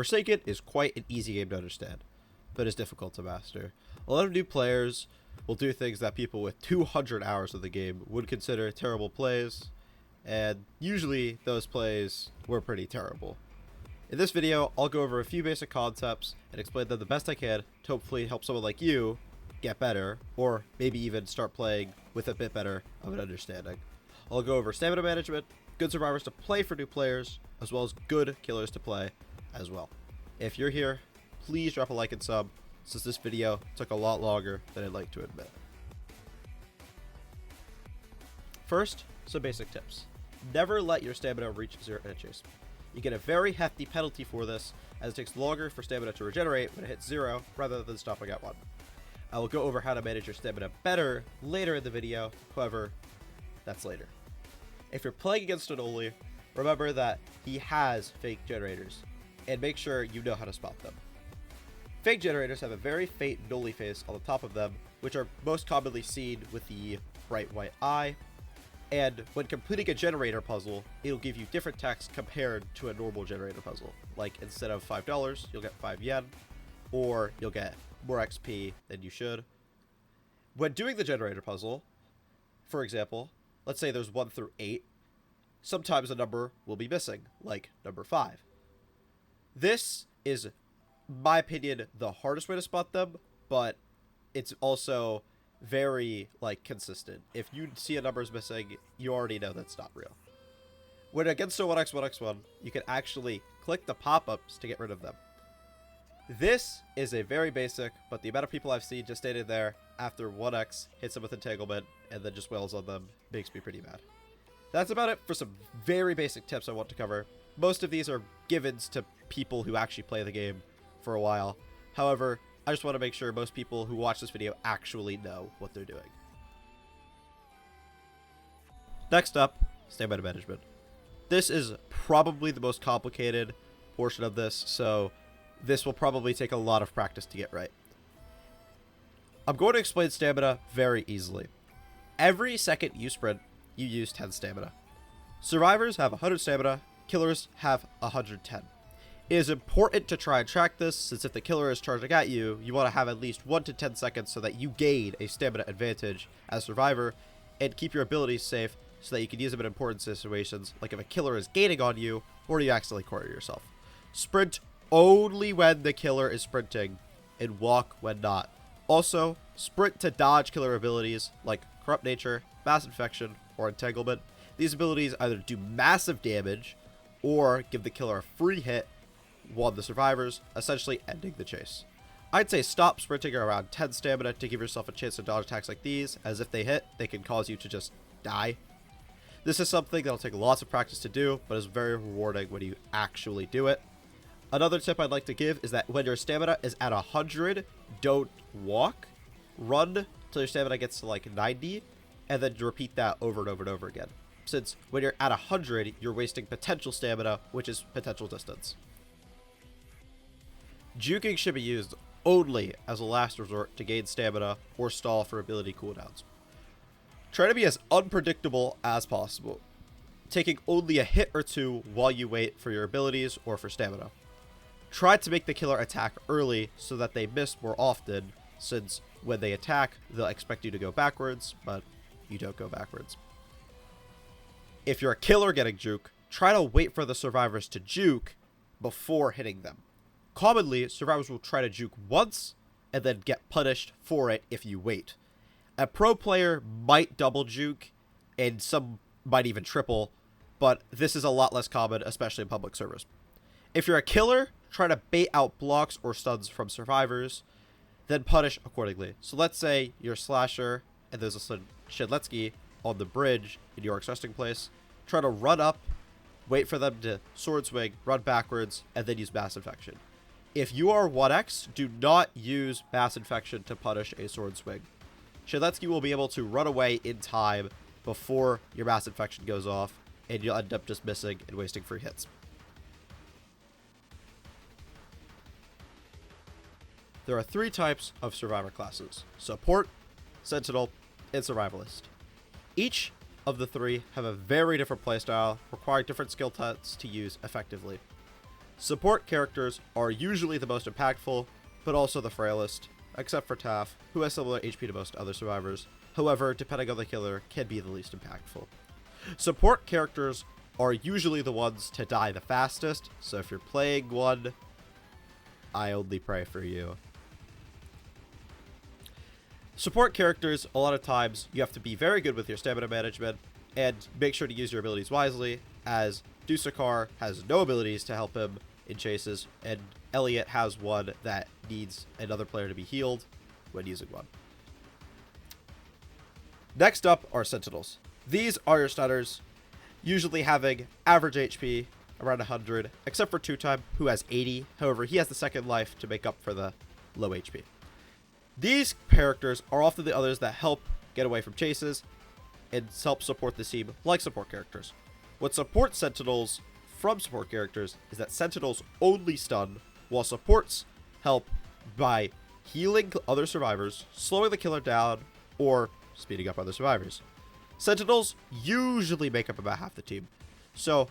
Forsaken is quite an easy game to understand, but is difficult to master. A lot of new players will do things that people with 200 hours of the game would consider terrible plays, and usually those plays were pretty terrible. In this video, I'll go over a few basic concepts and explain them the best I can to hopefully help someone like you get better, or maybe even start playing with a bit better of an understanding. I'll go over stamina management, good survivors to play for new players, as well as good killers to play as well. If you're here, please drop a like and sub, since this video took a lot longer than I'd like to admit. First, some basic tips. Never let your stamina reach 0 in a chase. You get a very hefty penalty for this, as it takes longer for stamina to regenerate when it hits 0 rather than stopping at 1. I will go over how to manage your stamina better later in the video, however, that's later. If you're playing against an Oli, remember that he has fake generators, and make sure you know how to spot them. Fake generators have a very faint Noli face on the top of them, which are most commonly seen with the bright white eye, and when completing a generator puzzle, it'll give you different text compared to a normal generator puzzle. Like, instead of $5, you'll get 5 yen, or you'll get more XP than you should. When doing the generator puzzle, for example, let's say there's 1 through 8, sometimes a number will be missing, like number 5. This is, in my opinion, the hardest way to spot them, but it's also very, consistent. If you see a number is missing, you already know that's not real. When against a 1x, 1x1, you can actually click the pop-ups to get rid of them. This is a very basic, but the amount of people I've seen just standing there after 1x hits them with entanglement and then just wails on them makes me pretty mad. That's about it for some very basic tips I want to cover. Most of these are givens to people who actually play the game for a while. However, I just want to make sure most people who watch this video actually know what they're doing. Next up, stamina management. This is probably the most complicated portion of this, so this will probably take a lot of practice to get right. I'm going to explain stamina very easily. Every second you sprint, you use 10 stamina. Survivors have 100 stamina, killers have 110. It is important to try and track this, since if the killer is charging at you, you want to have at least 1 to 10 seconds so that you gain a stamina advantage as survivor, and keep your abilities safe so that you can use them in important situations, like if a killer is gaining on you, or you accidentally corner yourself. Sprint only when the killer is sprinting, and walk when not. Also, sprint to dodge killer abilities like Corrupt Nature, Mass Infection, or Entanglement. These abilities either do massive damage, or give the killer a free hit on the survivors, essentially ending the chase. I'd say stop sprinting around 10 stamina to give yourself a chance to dodge attacks like these, as if they hit, they can cause you to just die. This is something that'll take lots of practice to do, but is very rewarding when you actually do it. Another tip I'd like to give is that when your stamina is at 100, don't walk. Run till your stamina gets to 90, and then repeat that over and over and over again. Since when you're at 100, you're wasting potential stamina, which is potential distance. Juking should be used only as a last resort to gain stamina or stall for ability cooldowns. Try to be as unpredictable as possible, taking only a hit or two while you wait for your abilities or for stamina. Try to make the killer attack early so that they miss more often, since when they attack, they'll expect you to go backwards, but you don't go backwards. If you're a killer getting juke, try to wait for the survivors to juke before hitting them. Commonly, survivors will try to juke once and then get punished for it if you wait. A pro player might double juke, and some might even triple, but this is a lot less common, especially in public servers. If you're a killer, try to bait out blocks or stuns from survivors, then punish accordingly. So let's say you're a slasher and there's a Shedletsky on the bridge in York's resting place. Try to run up, wait for them to sword swing, run backwards, and then use Mass Infection. If you are 1x, do not use Mass Infection to punish a sword swing. Shedletsky will be able to run away in time before your Mass Infection goes off, and you'll end up just missing and wasting free hits. There are 3 types of survivor classes: Support, Sentinel, and Survivalist. Each of the 3 have a very different playstyle, requiring different skill sets to use effectively. Support characters are usually the most impactful, but also the frailest, except for Taff, who has similar HP to most other survivors. However, depending on the killer, can be the least impactful. Support characters are usually the ones to die the fastest, so if you're playing one, I only pray for you. Support characters, a lot of times, you have to be very good with your stamina management, and make sure to use your abilities wisely, as Dusakar has no abilities to help him in chases, and Elliot has one that needs another player to be healed when using one. Next up are Sentinels. These are your stunners, usually having average HP around 100, except for Two Time, who has 80. However, he has the second life to make up for the low HP. These characters are often the others that help get away from chases and help support the team like support characters. What supports Sentinels from support characters is that Sentinels only stun, while supports help by healing other survivors, slowing the killer down, or speeding up other survivors. Sentinels usually make up about half the team, so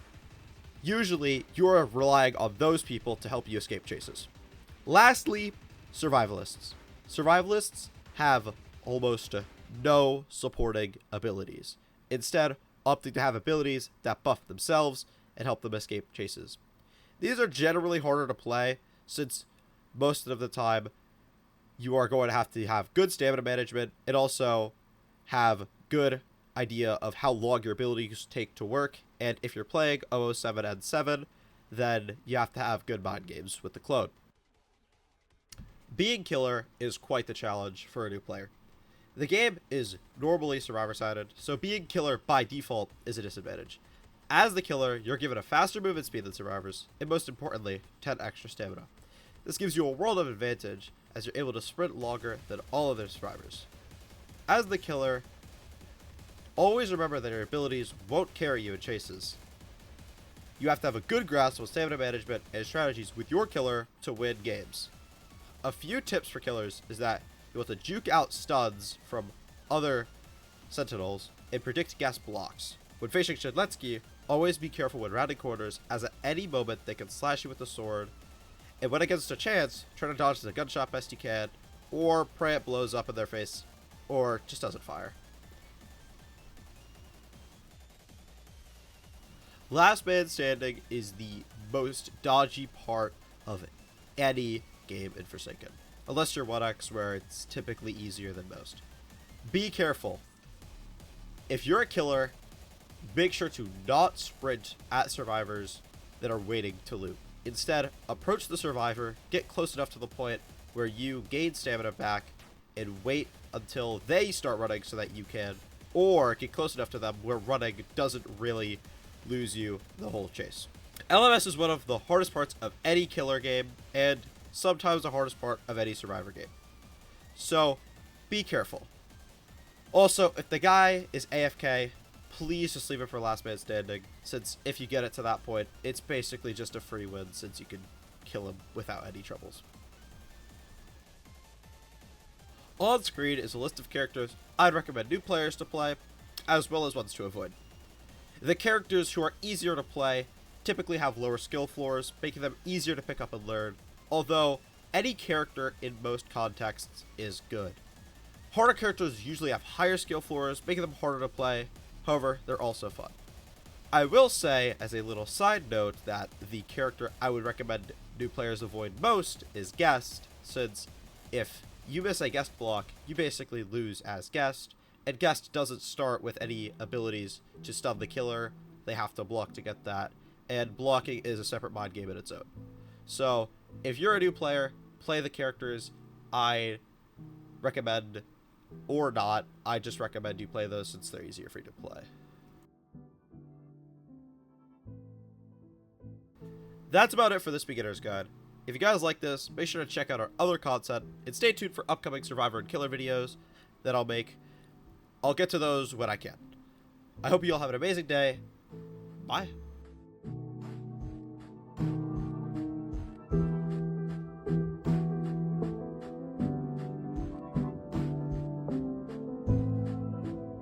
usually you're relying on those people to help you escape chases. Lastly, Survivalists. Survivalists have almost no supporting abilities, instead opting to have abilities that buff themselves and help them escape chases. These are generally harder to play, since most of the time you are going to have good stamina management and also have good idea of how long your abilities take to work, and if you're playing 007 and 7, then you have to have good mind games with the clone. Being killer is quite the challenge for a new player. The game is normally survivor-sided, so being killer by default is a disadvantage. As the killer, you're given a faster movement speed than survivors, and most importantly, 10 extra stamina. This gives you a world of advantage, as you're able to sprint longer than all other survivors. As the killer, always remember that your abilities won't carry you in chases. You have to have a good grasp on stamina management and strategies with your killer to win games. A few tips for killers is that you want to juke out stuns from other Sentinels and predict guest blocks. When facing Shedletsky, always be careful when rounding corners, as at any moment they can slash you with a sword, and when against a chance, try to dodge the gunshot best you can, or pray it blows up in their face, or just doesn't fire. Last Man Standing is the most dodgy part of any game in Forsaken, unless you're 1x, where it's typically easier than most. Be careful. If you're a killer, make sure to not sprint at survivors that are waiting to loot. Instead, approach the survivor, get close enough to the point where you gain stamina back, and wait until they start running so that you can, or get close enough to them where running doesn't really lose you the whole chase. LMS is one of the hardest parts of any killer game, and sometimes the hardest part of any survivor game. So, be careful. Also, if the guy is AFK, please just leave it for Last Man Standing, since if you get it to that point, it's basically just a free win, since you can kill him without any troubles. On screen is a list of characters I'd recommend new players to play, as well as ones to avoid. The characters who are easier to play typically have lower skill floors, making them easier to pick up and learn, although any character in most contexts is good. Harder characters usually have higher skill floors, making them harder to play, however, they're also fun. I will say, as a little side note, that the character I would recommend new players avoid most is Guest, since if you miss a Guest block, you basically lose as Guest, and Guest doesn't start with any abilities to stun the killer. They have to block to get that, and blocking is a separate mind game in its own. So, if you're a new player, play the characters I recommend, or not. I just recommend you play those since they're easier for you to play. That's about it for this beginner's guide. If you guys like this, make sure to check out our other content, and stay tuned for upcoming Survivor and Killer videos that I'll make. I'll get to those when I can. I hope you all have an amazing day. Bye.